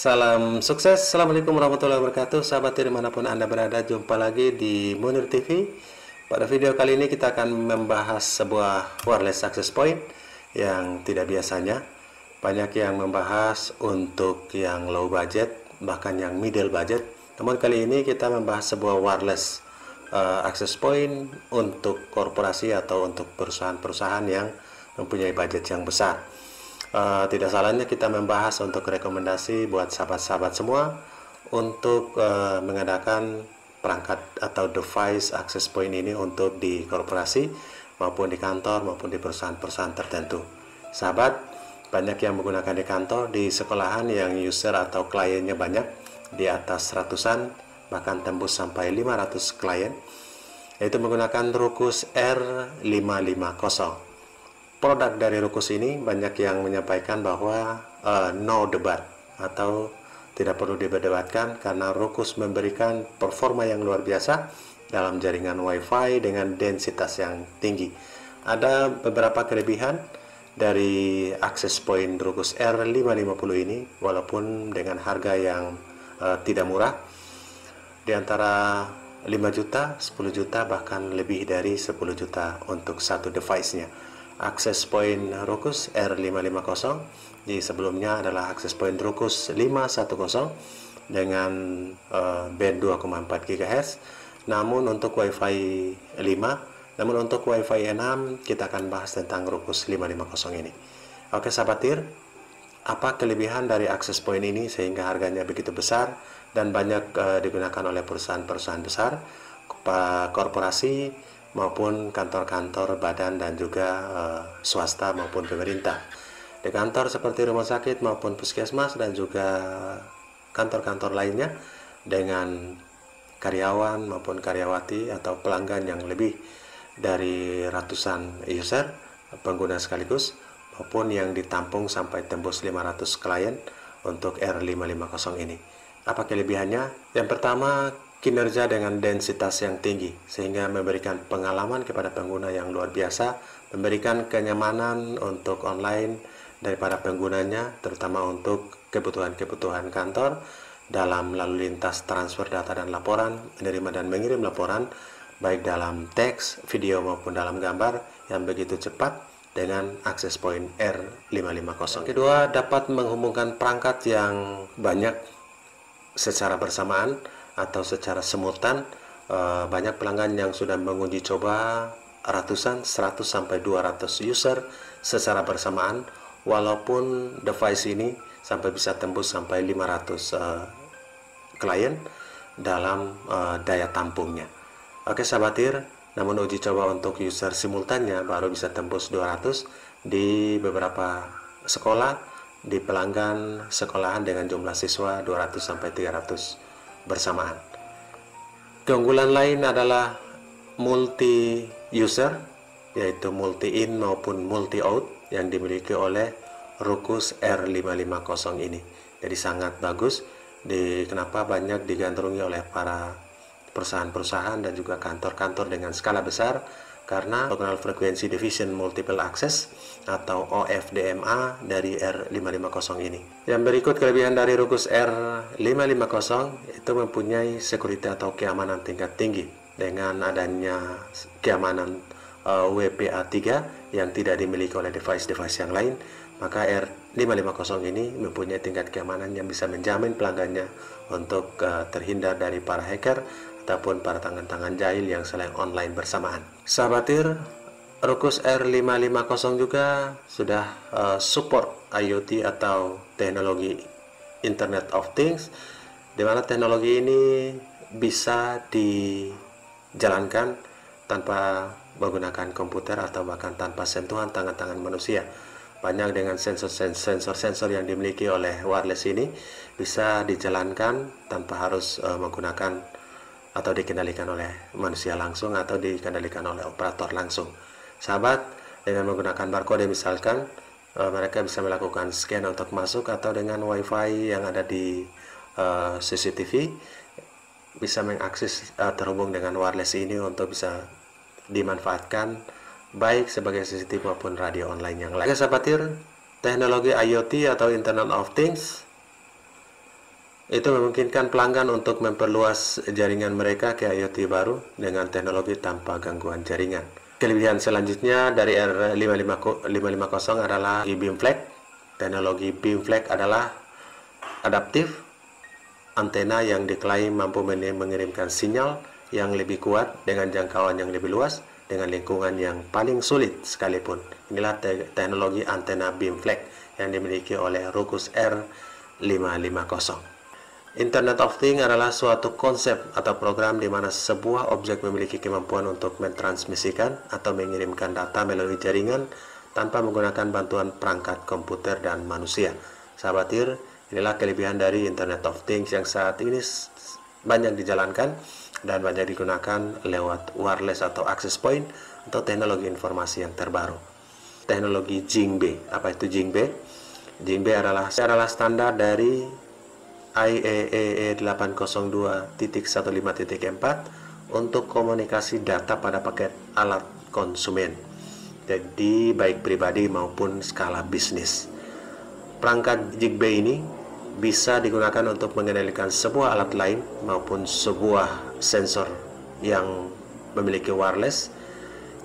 Salam sukses, Assalamualaikum warahmatullahi wabarakatuh. Sahabat dimanapun Anda berada, jumpa lagi di Munir TV. Pada video kali ini kita akan membahas sebuah wireless access point yang tidak biasanya. Banyak yang membahas untuk yang low budget, bahkan yang middle budget. Namun kali ini kita membahas sebuah wireless access point untuk korporasi atau untuk perusahaan-perusahaan yang mempunyai budget yang besar. Tidak salahnya kita membahas untuk rekomendasi buat sahabat-sahabat semua untuk mengadakan perangkat atau device access point ini untuk di korporasi maupun di kantor maupun di perusahaan-perusahaan tertentu. Sahabat, banyak yang menggunakan di kantor, di sekolahan yang user atau kliennya banyak, di atas ratusan bahkan tembus sampai 500 klien, yaitu menggunakan Ruckus R550. Produk dari Ruckus ini banyak yang menyampaikan bahwa no debat atau tidak perlu diperdebatkan karena Ruckus memberikan performa yang luar biasa dalam jaringan WiFi dengan densitas yang tinggi. Ada beberapa kelebihan dari access point Ruckus R550 ini, walaupun dengan harga yang tidak murah, di antara 5 juta, 10 juta, bahkan lebih dari 10 juta untuk satu device-nya. Access point Ruckus R550 di sebelumnya adalah access point Ruckus 510 dengan band 2,4 GHz. Namun untuk WiFi 5, namun untuk WiFi 6 kita akan bahas tentang Ruckus 550 ini. Oke sahabat TIR, apa kelebihan dari access point ini sehingga harganya begitu besar dan banyak digunakan oleh perusahaan-perusahaan besar, korporasi maupun kantor-kantor badan dan juga swasta maupun pemerintah. Di kantor seperti rumah sakit maupun puskesmas dan juga kantor-kantor lainnya dengan karyawan maupun karyawati atau pelanggan yang lebih dari ratusan user pengguna sekaligus, maupun yang ditampung sampai tembus 500 klien untuk R550 ini. Apa kelebihannya? Yang pertama, kinerja dengan densitas yang tinggi sehingga memberikan pengalaman kepada pengguna yang luar biasa, memberikan kenyamanan untuk online daripada penggunanya, terutama untuk kebutuhan-kebutuhan kantor dalam lalu lintas transfer data dan laporan, menerima dan mengirim laporan baik dalam teks, video maupun dalam gambar yang begitu cepat dengan access point R550. Kedua, dapat menghubungkan perangkat yang banyak secara bersamaan atau secara simultan. Banyak pelanggan yang sudah menguji coba ratusan, 100 sampai 200 user secara bersamaan, walaupun device ini sampai bisa tembus sampai 500 klien dalam daya tampungnya. Oke sahabat TIR, namun uji coba untuk user simultannya baru bisa tembus 200 di beberapa sekolah, di pelanggan sekolahan dengan jumlah siswa 200 sampai 300 bersamaan. Keunggulan lain adalah multi user, yaitu multi in maupun multi out yang dimiliki oleh Ruckus R550 ini. Jadi sangat bagus. Kenapa banyak digandrungi oleh para perusahaan-perusahaan dan juga kantor-kantor dengan skala besar? Karena Optical Frequency Division Multiple Access atau OFDMA dari R550 ini. Yang berikut kelebihan dari Ruckus R550 itu mempunyai security atau keamanan tingkat tinggi dengan adanya keamanan WPA3 yang tidak dimiliki oleh device-device yang lain. Maka R550 ini mempunyai tingkat keamanan yang bisa menjamin pelanggannya untuk terhindar dari para hacker ataupun para tangan-tangan jahil yang selain online bersamaan. Sahabat TIR, Ruckus R550 juga sudah support IoT atau teknologi Internet of Things, di mana teknologi ini bisa dijalankan tanpa menggunakan komputer atau bahkan tanpa sentuhan tangan-tangan manusia. Banyak dengan sensor-sensor yang dimiliki oleh wireless ini bisa dijalankan tanpa harus menggunakan atau dikendalikan oleh manusia langsung atau dikendalikan oleh operator langsung. Sahabat, dengan menggunakan barcode misalkan, mereka bisa melakukan scan untuk masuk, atau dengan WiFi yang ada di CCTV bisa mengakses terhubung dengan wireless ini untuk bisa dimanfaatkan baik sebagai CCTV maupun radio online yang lain. Sahabat TIR, teknologi IoT atau Internet of Things Itu memungkinkan pelanggan untuk memperluas jaringan mereka ke IoT baru dengan teknologi tanpa gangguan jaringan. Kelebihan selanjutnya dari R550 adalah beam flag. Teknologi beam flag adalah adaptif. Antena yang diklaim mampu mengirimkan sinyal yang lebih kuat dengan jangkauan yang lebih luas dengan lingkungan yang paling sulit sekalipun. Inilah teknologi antena beam flag yang dimiliki oleh Ruckus R550. Internet of Things adalah suatu konsep atau program di mana sebuah objek memiliki kemampuan untuk mentransmisikan atau mengirimkan data melalui jaringan tanpa menggunakan bantuan perangkat komputer dan manusia. Sahabat IR, inilah kelebihan dari Internet of Things yang saat ini banyak dijalankan dan banyak digunakan lewat wireless atau access point untuk teknologi informasi yang terbaru. Teknologi Jingbe. Apa itu Jingbe? Jingbe adalah standar dari IEEE 802.15.4 untuk komunikasi data pada paket alat konsumen, jadi baik pribadi maupun skala bisnis. Perangkat Zigbee ini bisa digunakan untuk mengendalikan sebuah alat lain maupun sebuah sensor yang memiliki wireless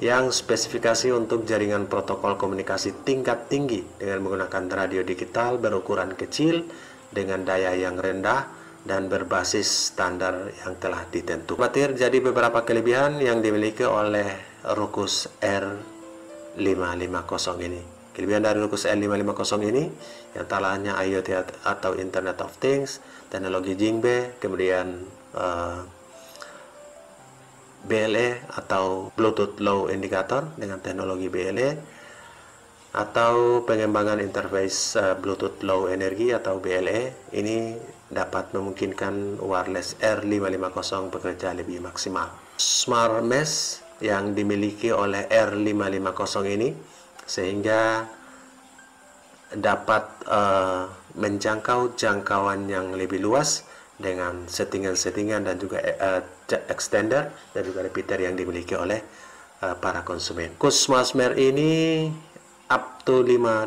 yang spesifikasi untuk jaringan protokol komunikasi tingkat tinggi dengan menggunakan radio digital berukuran kecil dengan daya yang rendah dan berbasis standar yang telah ditentukan. Jadi beberapa kelebihan yang dimiliki oleh Ruckus R550 ini. Kelebihan dari Ruckus R550 ini yang talahnya IoT atau Internet of Things, teknologi Jingbe, kemudian BLE atau Bluetooth Low Indicator dengan teknologi BLE, atau pengembangan interface Bluetooth Low Energy atau BLE. Ini dapat memungkinkan wireless R550 bekerja lebih maksimal. Smart Mesh yang dimiliki oleh R550 ini sehingga dapat menjangkau jangkauan yang lebih luas dengan settingan-settingan dan juga extender dan juga repeater yang dimiliki oleh para konsumen. Smart Mesh ini up to 12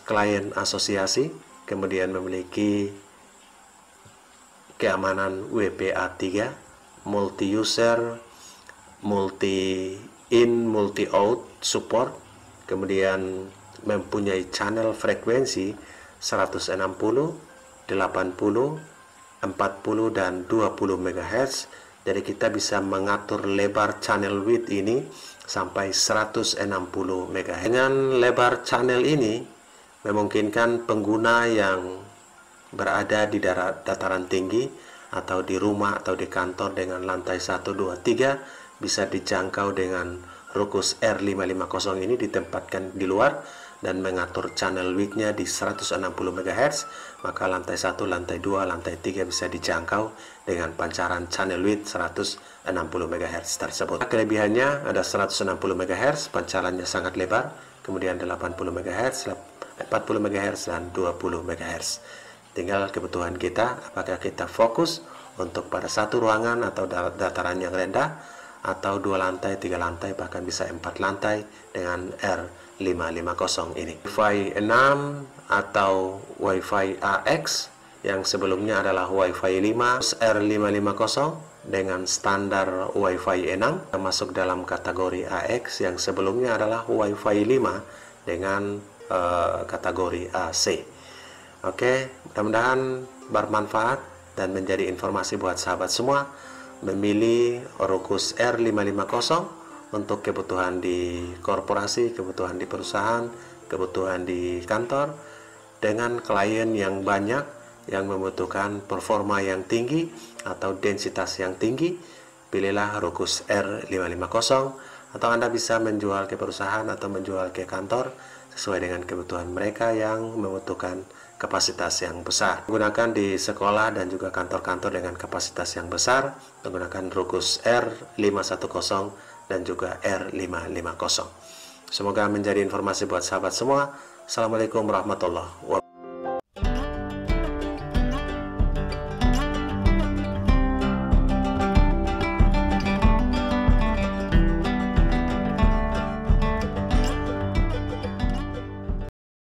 klien asosiasi, kemudian memiliki keamanan WPA3, multi-user, multi-in, multi-out support, kemudian mempunyai channel frekuensi 160, 80, 40, dan 20 MHz. Jadi kita bisa mengatur lebar channel width ini sampai 160 MHz. Dengan lebar channel ini memungkinkan pengguna yang berada di dataran tinggi atau di rumah atau di kantor dengan lantai 1, 2, 3 bisa dijangkau dengan Ruckus R550 ini, ditempatkan di luar dan mengatur channel width-nya di 160 MHz, maka lantai 1, lantai 2, lantai 3 bisa dijangkau dengan pancaran channel width 160 MHz tersebut. Kelebihannya ada 160 MHz, pancarannya sangat lebar, kemudian 80 MHz, 40 MHz, dan 20 MHz. Tinggal kebutuhan kita, apakah kita fokus untuk pada satu ruangan atau dataran yang rendah, atau 2 lantai, 3 lantai, bahkan bisa 4 lantai dengan R550 ini. Wi-Fi 6 atau Wi-Fi AX yang sebelumnya adalah Wi-Fi 5, R550 dengan standar Wi-Fi 6 masuk dalam kategori AX yang sebelumnya adalah Wi-Fi 5 dengan kategori AC. Oke, mudah-mudahan bermanfaat dan menjadi informasi buat sahabat semua memilih Ruckus R550 untuk kebutuhan di korporasi, kebutuhan di perusahaan, kebutuhan di kantor dengan klien yang banyak yang membutuhkan performa yang tinggi atau densitas yang tinggi. Pilihlah Ruckus R550, atau Anda bisa menjual ke perusahaan atau menjual ke kantor sesuai dengan kebutuhan mereka yang membutuhkan kapasitas yang besar. Gunakan di sekolah dan juga kantor-kantor dengan kapasitas yang besar menggunakan Ruckus R510 dan juga R550. Semoga menjadi informasi buat sahabat semua. Assalamualaikum warahmatullahi wabarakatuh.